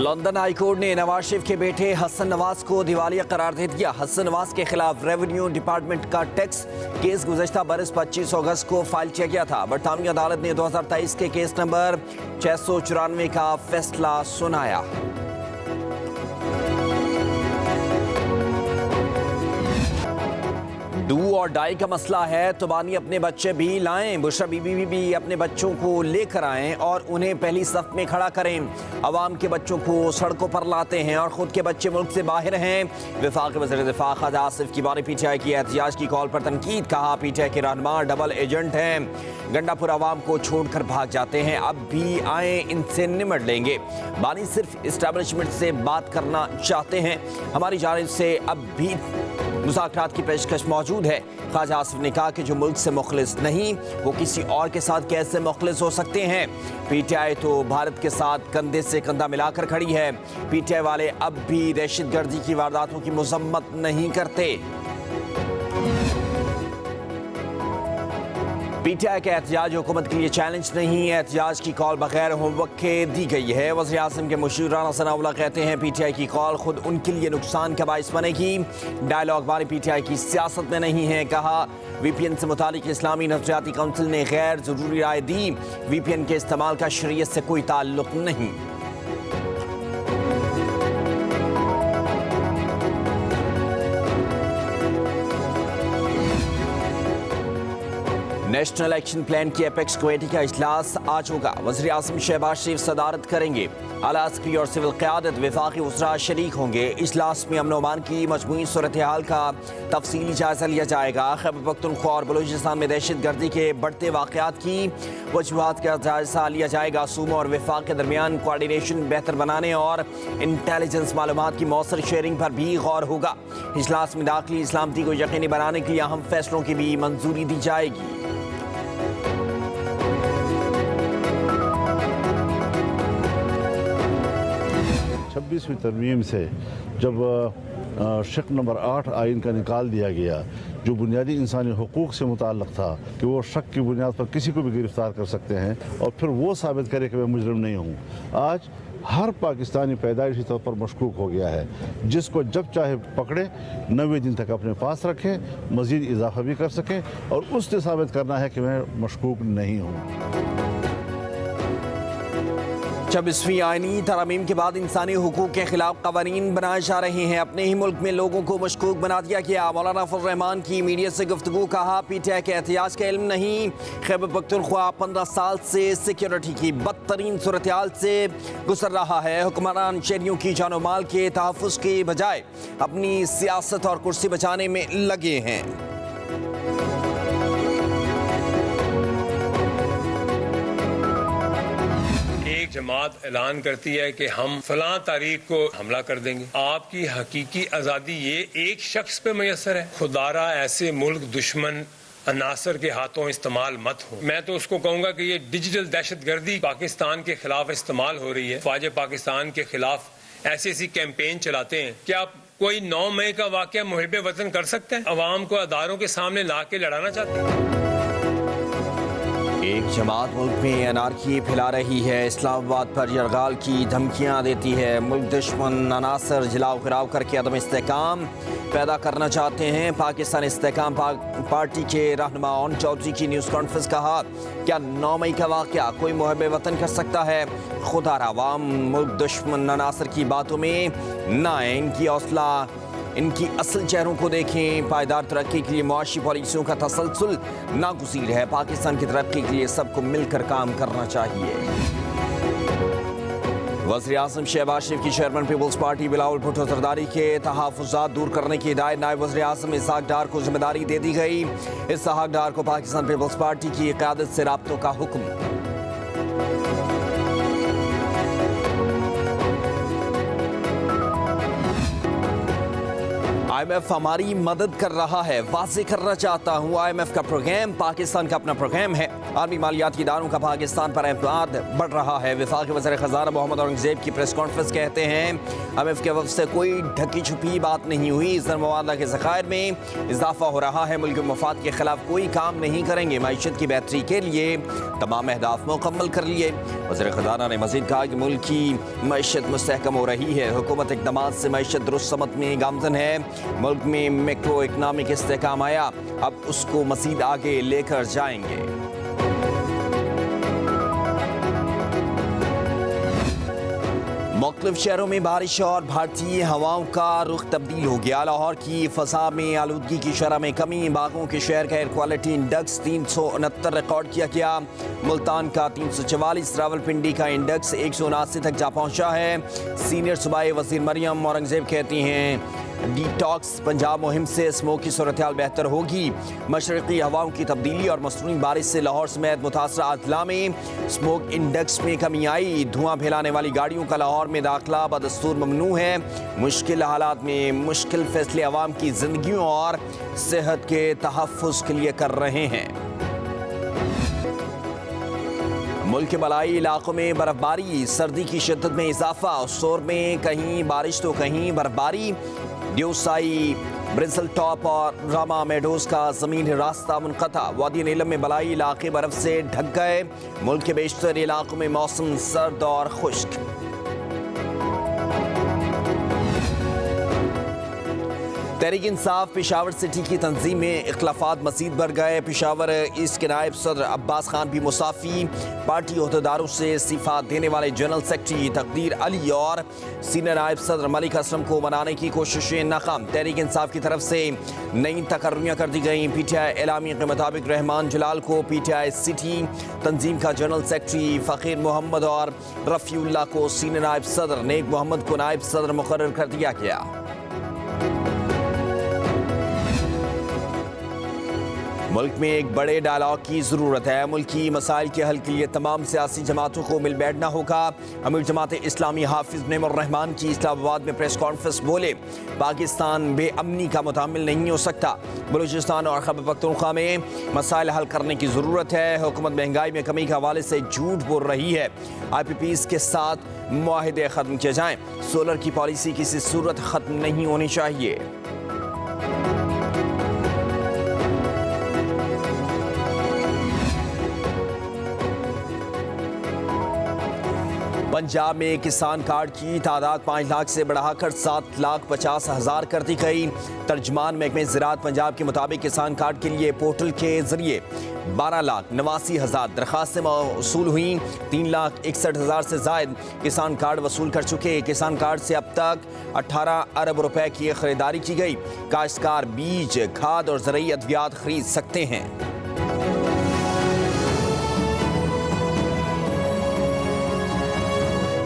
London high court ने नवाज शरीफ के बेटे हसन नवाज को दिवालिया करार दे दिया। हसन नवाज के खिलाफ रेवेन्यू डिपार्टमेंट का टैक्स केस गुज़श्ता बरस 25 अगस्त को फाइल किया गया था। बरतानवी अदालत ने 2023 के केस नंबर 694 का फैसला सुनाया। डू और डाई का मसला है तो बानी अपने बच्चे भी लाएं। बुशरा बीबी भी अपने बच्चों को लेकर आएं और उन्हें पहली सफ में खड़ा करें। अवाम के बच्चों को सड़कों पर लाते हैं और खुद के बच्चे मुल्क से बाहर हैं। वफाक वज़ीर दिफा ख्वाजा आसिफ की बानी पीटीआई की एहतजाज की कॉल पर तनकीद। कहा पीटीआई के रहनुमा डबल एजेंट हैं, गंडापुर अवाम को छोड़कर भाग जाते हैं। अब भी आए इनसे निमट लेंगे। बानी सिर्फ इस्टेब्लिशमेंट से बात करना चाहते हैं। हमारी जानिब से अब भी मुज़ाकरात की पेशकश मौजूद है। ख्वाजा आसिफ ने कहा कि जो मुल्क से मुखलिस नहीं वो किसी और के साथ कैसे मुखलिस हो सकते हैं। पीटीआई तो भारत के साथ कंधे से कंधा मिलाकर खड़ी है। पीटीआई वाले अब भी दहशतगर्दी की वारदातों की मजम्मत नहीं करते। पीटीआई का एहतजाज हुकूमत के लिए चैलेंज नहीं है। एहतजाज की कॉल बगैर होमवर्क के दी गई है। वज़ीर आज़म के मुशीर राना सनाउल्लाह कहते हैं पीटीआई की कॉल खुद उनके लिए नुकसान का बाइस बनेगी। डायलॉग वाली पीटीआई की सियासत में नहीं है। कहा वीपीएन से मुतालिक इस्लामी नफ्सियाती काउंसिल ने गैर ज़रूरी राय दी। वीपीएन के इस्तेमाल का शरीयत से कोई ताल्लुक नहीं। नेशनल एक्शन प्लान की एपेक्स कमेटी का इजलास आज होगा। वज़ीर आज़म शहबाज शरीफ सदारत करेंगे। आला अस्करी और सिविल क़यादत वफाकी वज़रा शरीक होंगे। इजलास में अमन अमान की मजमूई सूरत हाल का तफसीली जायज़ा लिया जाएगा। खैबर पख्तूनख्वा और बलूचिस्तान में दहशत गर्दी के बढ़ते वाक़यात की वजूहात का जायज़ा लिया जाएगा। सूबों और वफाक के दरमियान कोऑर्डिनेशन बेहतर बनाने और इंटेलिजेंस मालूमात की मौसर शेयरिंग पर भी गौर होगा। इजलास में दाखिली सलामती को यकीनी बनाने के लिए अहम फैसलों की भी मंजूरी दी जाएगी। 26वीं तरमीम से जब शक नंबर 8 आइन का निकाल दिया गया जो बुनियादी इंसानी हुकूक से मुताल्लक़ था कि वो शक की बुनियाद पर किसी को भी गिरफ्तार कर सकते हैं और फिर वो साबित करे कि मैं मुजरिम नहीं हूँ। आज हर पाकिस्तानी पैदाइशी तौर पर मशकूक हो गया है। जिसको जब चाहे पकड़े 90 दिन तक अपने पास रखें, मज़ीद इजाफा भी कर सकें और उससे साबित करना है कि मैं मशकूक नहीं हूँ। 26वीं आईनी तरमीम के बाद इंसानी हुकूक के खिलाफ कवानीन बनाए जा रहे हैं। अपने ही मुल्क में लोगों को मशकूक बना दिया गया। मौलाना फजल रहमान की मीडिया से गुफ्तगू। कहा पीटीआई के एहतियाज का इल्म नहीं। खैबर पख्तूनख्वा 15 साल से सिक्योरिटी की बदतरीन सूरत हाल से गुजर रहा है। हुक्मरान शहरियों की जानो माल के तहफ़्फ़ुज़ के बजाय अपनी सियासत और कुर्सी बचाने में लगे हैं। जमात ऐलान करती है कि हम फलां तारीख को हमला कर देंगे। आपकी हकीकी आज़ादी ये एक शख्स पे मैसर है। खुदारा ऐसे मुल्क दुश्मन अनासर के हाथों इस्तेमाल मत हो। मैं तो उसको कहूँगा कि ये डिजिटल दहशतगर्दी पाकिस्तान के खिलाफ इस्तेमाल हो रही है। फ़ौज पाकिस्तान के खिलाफ ऐसी कैंपेन चलाते हैं। क्या आप कोई 9 मई का वाक़या मुहिब वतन कर सकते हैं? अवाम को अदारों के सामने ला के लड़ाना चाहते हैं। एक जमात मुल्क में अनारकी फैला रही है। इस्लामाबाद पर यरगाल की धमकियां देती है। मुल्क दुश्मन अनासर जलाओ गिराव करके अदम इस्तेहकाम पैदा करना चाहते हैं। पाकिस्तान इस्तेहकाम पार्टी के रहनुमा ओन चौधरी की न्यूज़ कॉन्फ्रेंस। कहा क्या 9 मई का वाक़या कोई मुहब्बे वतन कर सकता है? खुदारा अवाम मुल्क दुश्मन अनासर की बातों में ना आए। इनकी हौसला इनकी असल चेहरों को देखें। पायदार तरक्की के लिए मुआशी पॉलिसियों का तसलसल नागुज़ीर है। पाकिस्तान की तरक्की के लिए सबको मिलकर काम करना चाहिए। वज़ीर आज़म शहबाज शरीफ की chairman Peoples Party Bilawal Bhutto Zardari के तहफ़्फ़ुज़ात दूर करने की हिदायत नायब वज़ीर आज़म इसहाक़ डार को जिम्मेदारी दे दी गई। इसहाक़ डार को पाकिस्तान पीपल्स पार्टी की क़यादत से राब्तों का हुक्म। IMF हमारी मदद कर रहा है, वाज़ेह करना चाहता हूँ IMF का प्रोग्राम पाकिस्तान का अपना प्रोग्राम है। आलमी मालियाती इदारों का पाकिस्तान पर एतमाद बढ़ रहा है। वफाकी वज़ीर ख़ज़ाना मोहम्मद औरंगज़ेब की प्रेस कॉन्फ्रेंस कहते हैं IMF के वफ़द से कोई ढकी छुपी बात नहीं हुई। ज़र मवादा के ज़खायर में इजाफा हो रहा है। मुल्क के मफाद के खिलाफ कोई काम नहीं करेंगे। मईशत की बेहतरी के लिए तमाम अहदाफ मुकम्मल कर लिए। वज़ीर ख़ज़ाना ने मज़ीद कहा कि मुल्क की मईशत मुस्तहकम हो रही है। हुकूमत इक़दामात से मईशत दुरुस्त समत में गामज़न है। मुल्क में मैक्रो इकनॉमिक इस्तेहकाम आया, अब उसको मज़ीद आगे लेकर जाएंगे। मुख्तलिफ शहरों में बारिश और भारतीय हवाओं का रुख तब्दील हो गया। लाहौर की फ़ज़ा में आलूदगी की शरह में कमी। बागों के शहर का एयर क्वालिटी इंडेक्स 369 रिकॉर्ड किया गया। मुल्तान का 344, रावलपिंडी का इंडेक्स 179 तक जा पहुंचा है। सीनियर सूबाई वज़ीर मरियम औरंगज़ेब कहती हैं डिटॉक्स पंजाब मुहिम से स्मोक की सूरत-ए-हाल बेहतर होगी। मशरक़ी हवाओं की तब्दीली और मसनूई बारिश से लाहौर समेत मुतासरा अजला में स्मोक इंडेक्स में कमी आई। धुआं फैलाने वाली गाड़ियों का लाहौर में दाखिला बदस्तूर ममनू है। मुश्किल हालात में मुश्किल फैसले अवाम की जिंदगियों और सेहत के तहफ़्फ़ुज़ के लिए कर रहे हैं। मुल्क के बलाई इलाकों में बर्फबारी, सर्दी की शिद्दत में इजाफा। शोर में कहीं बारिश तो कहीं बर्फबारी। ड्यूसाई, ब्रिजल टॉप और रामा मेडोज का ज़मीनी रास्ता मुनक़ता। वादी नीलम में बलाई इलाके बर्फ से ढक गए। मुल्क के बेशतर इलाकों में मौसम सर्द और खुश्क। तहरीक इंसाफ पेशावर सिटी की तंजीम में इख्लाफात मज़ीद बढ़ गए। पेशावर ईस्ट के नायब सदर अब्बास खान भी मुसाफ़ी। पार्टी अहदेदारों से इस्तीफ़ा देने वाले जनरल सेक्रेटरी तकदीर अली और सीनियर नायब सदर मलिक असलम को मनाने की कोशिशें नाकाम। तहरीक इंसाफ की तरफ से नई तकर्रियाँ कर दी गई। PTI एलामी के मुताबिक रहमान जलाल को PTI सिटी तंजीम का जनरल सेक्रेटरी, फ़कीर मोहम्मद और रफ़ीउल्लाह को सीनियर नायब सदर, नेक मोहम्मद को नायब सदर मुकर्रर कर दिया गया। मुल्क में एक बड़े डायलॉग की ज़रूरत है। मुल्की मसाइल के हल के लिए तमाम सियासी जमातों को मिल बैठना होगा। अमीर जमात इस्लामी हाफिज़ नईमुर रहमान की इस्लामाबाद में प्रेस कॉन्फ्रेंस बोले पाकिस्तान बेअमनी का मुतामिल नहीं हो सकता। बलूचिस्तान और खैबर पख्तूनख्वा में मसाइल हल करने की ज़रूरत है। हुकूमत महंगाई में कमी के हवाले से झूठ बोल रही है। IPPs के साथ मुआहदे ख़त्म किए जाएँ। सोलर की पॉलिसी किसी सूरत ख़त्म नहीं होनी चाहिए। पंजाब में किसान कार्ड की तादाद 5 लाख से बढ़ाकर 7,50,000 कर दी गई। तर्जमान महकमे ज़राअत पंजाब के मुताबिक किसान कार्ड के लिए पोर्टल के जरिए 12,89,000 दरखास्तें वसूल हुई। 3,61,000 से जायद किसान कार्ड वसूल कर चुके। किसान कार्ड से अब तक 18 अरब रुपए की खरीदारी की गई। काश्तकार बीज, खाद और ज़रूरी अद्वियात खरीद सकते हैं।